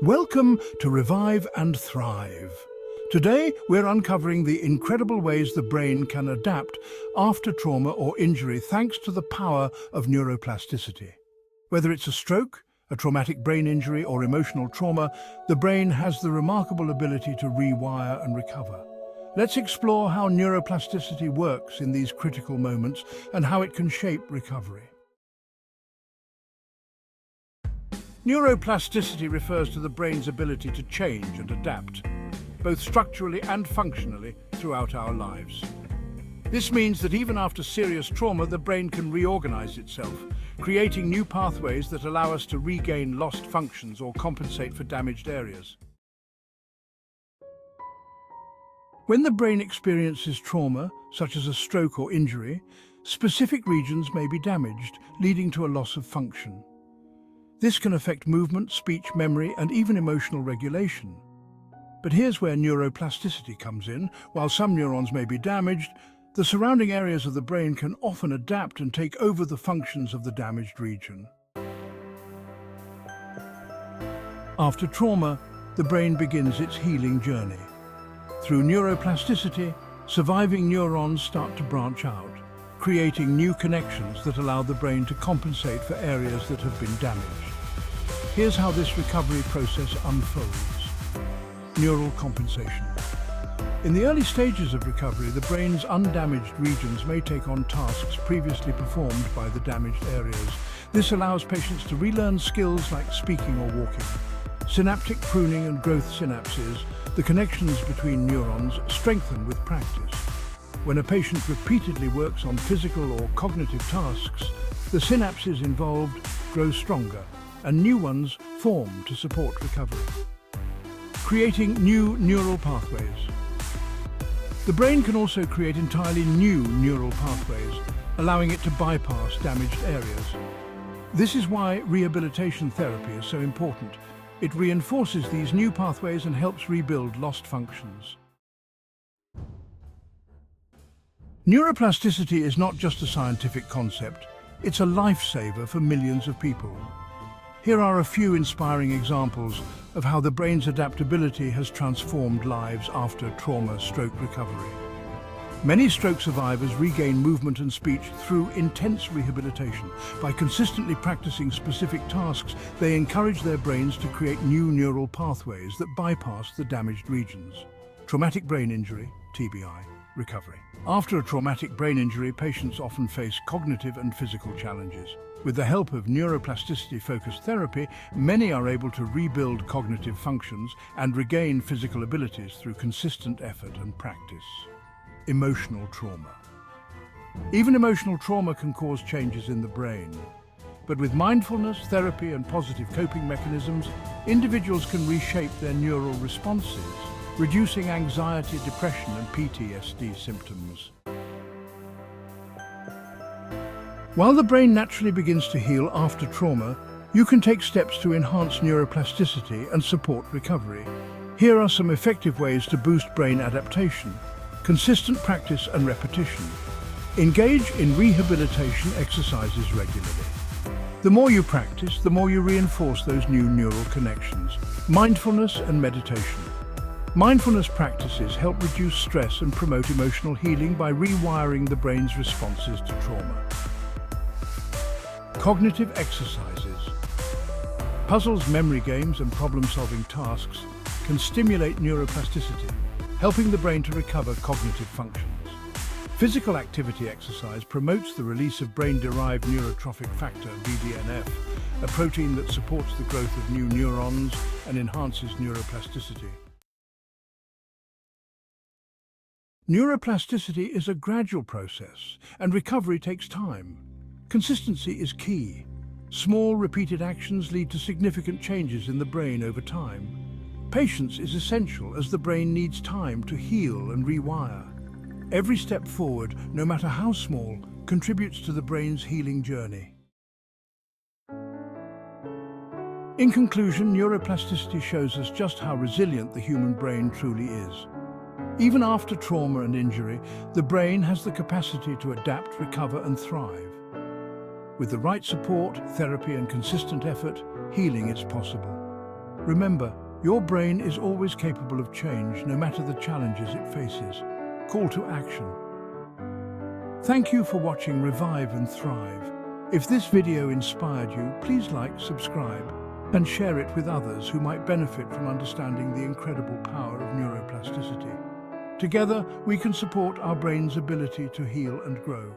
Welcome to Revive and Thrive. Today, we're uncovering the incredible ways the brain can adapt after trauma or injury thanks to the power of neuroplasticity. Whether it's a stroke, a traumatic brain injury, or emotional trauma, the brain has the remarkable ability to rewire and recover. Let's explore how neuroplasticity works in these critical moments and how it can shape recovery. Neuroplasticity refers to the brain's ability to change and adapt, both structurally and functionally, throughout our lives. This means that even after serious trauma, the brain can reorganize itself, creating new pathways that allow us to regain lost functions or compensate for damaged areas. When the brain experiences trauma, such as a stroke or injury, specific regions may be damaged, leading to a loss of function. This can affect movement, speech, memory, and even emotional regulation. But here's where neuroplasticity comes in. While some neurons may be damaged, the surrounding areas of the brain can often adapt and take over the functions of the damaged region. After trauma, the brain begins its healing journey. Through neuroplasticity, surviving neurons start to branch out, creating new connections that allow the brain to compensate for areas that have been damaged. Here's how this recovery process unfolds. Neural compensation. In the early stages of recovery, the brain's undamaged regions may take on tasks previously performed by the damaged areas. This allows patients to relearn skills like speaking or walking. Synaptic pruning and growth synapses, the connections between neurons, strengthen with practice. When a patient repeatedly works on physical or cognitive tasks, the synapses involved grow stronger, and new ones form to support recovery. Creating new neural pathways. The brain can also create entirely new neural pathways, allowing it to bypass damaged areas. This is why rehabilitation therapy is so important. It reinforces these new pathways and helps rebuild lost functions. Neuroplasticity is not just a scientific concept, it's a lifesaver for millions of people. Here are a few inspiring examples of how the brain's adaptability has transformed lives after trauma/stroke recovery. Many stroke survivors regain movement and speech through intense rehabilitation. By consistently practicing specific tasks, they encourage their brains to create new neural pathways that bypass the damaged regions. Traumatic brain injury, TBI, recovery. After a traumatic brain injury, patients often face cognitive and physical challenges. With the help of neuroplasticity-focused therapy, many are able to rebuild cognitive functions and regain physical abilities through consistent effort and practice. Emotional trauma. Even emotional trauma can cause changes in the brain. But with mindfulness, therapy, and positive coping mechanisms, individuals can reshape their neural responses, reducing anxiety, depression, and PTSD symptoms. While the brain naturally begins to heal after trauma, you can take steps to enhance neuroplasticity and support recovery. Here are some effective ways to boost brain adaptation. Consistent practice and repetition. Engage in rehabilitation exercises regularly. The more you practice, the more you reinforce those new neural connections. Mindfulness and meditation. Mindfulness practices help reduce stress and promote emotional healing by rewiring the brain's responses to trauma. Cognitive exercises. Puzzles, memory games, and problem-solving tasks can stimulate neuroplasticity, helping the brain to recover cognitive functions. Physical activity exercise promotes the release of brain-derived neurotrophic factor, BDNF, a protein that supports the growth of new neurons and enhances neuroplasticity. Neuroplasticity is a gradual process, and recovery takes time. Consistency is key. Small, repeated actions lead to significant changes in the brain over time. Patience is essential as the brain needs time to heal and rewire. Every step forward, no matter how small, contributes to the brain's healing journey. In conclusion, neuroplasticity shows us just how resilient the human brain truly is. Even after trauma and injury, the brain has the capacity to adapt, recover, and thrive. With the right support, therapy, and consistent effort, healing is possible. Remember, your brain is always capable of change, no matter the challenges it faces. Call to action. Thank you for watching Revive and Thrive. If this video inspired you, please like, subscribe, and share it with others who might benefit from understanding the incredible power of neuroplasticity. Together, we can support our brain's ability to heal and grow.